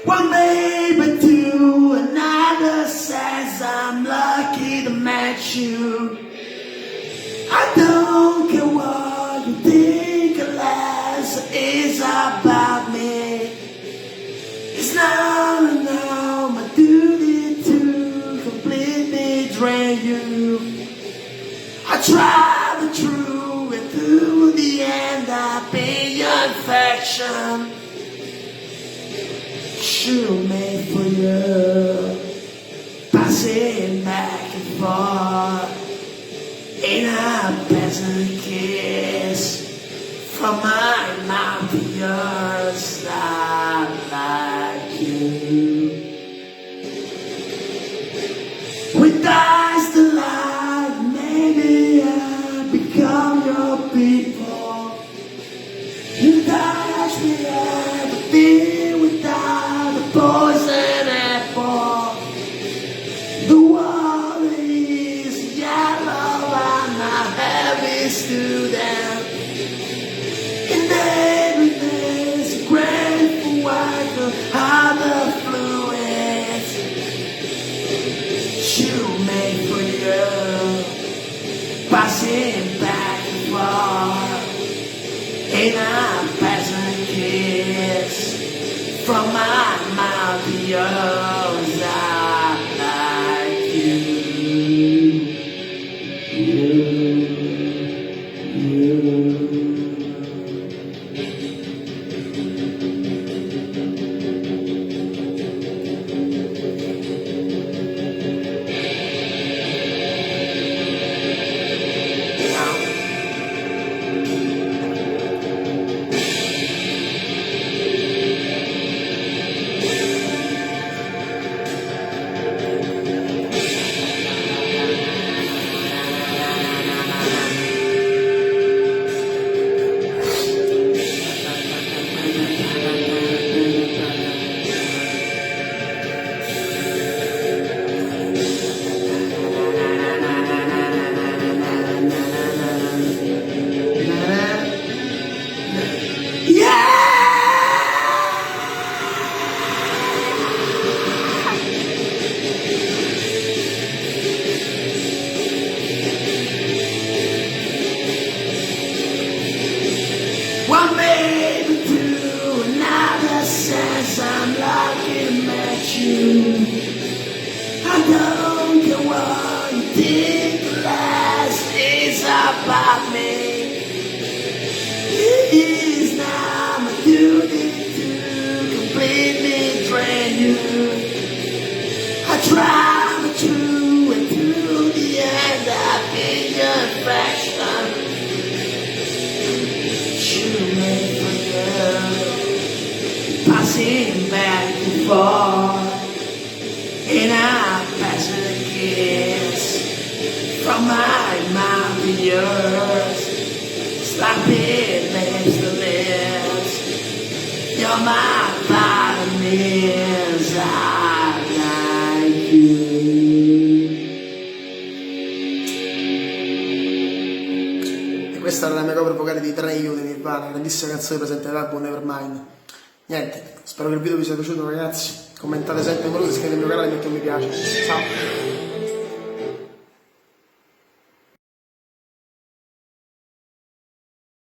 One baby to another says I'm lucky to match you. I don't care what you think less is about me. It's now and now my duty to completely drain you. I tried the truth and through the end I've been your infection. Shoot me for you, passing back and forth in a pleasant kiss from my mouth to yours. I like you. With eyes to light, maybe I become your people. You touch me everything without a poison apple. The water is yellow and I heavy student. And then there's a grateful white of other fluids. Shoot me for you, passing back and forth in a pleasant kiss from my mouth to yours. I like you. One baby to another says I'm lucky to match you. I don't care what you think the last is about me. It is now my duty to completely drain you. I try the truth and to the end I've been your infection. Passing back and forth in a passionate kiss from my mouth to yours, slapping lips to lips. You're my vitamins, I like you. E questa era la mia cover vocale di You di Nirvana, grandissima canzone presente nell'album Nevermind. Niente, spero che il video vi sia piaciuto ragazzi, commentate sempre numerosi, iscrivetevi al mio canale e mettete un mi piace. Ciao!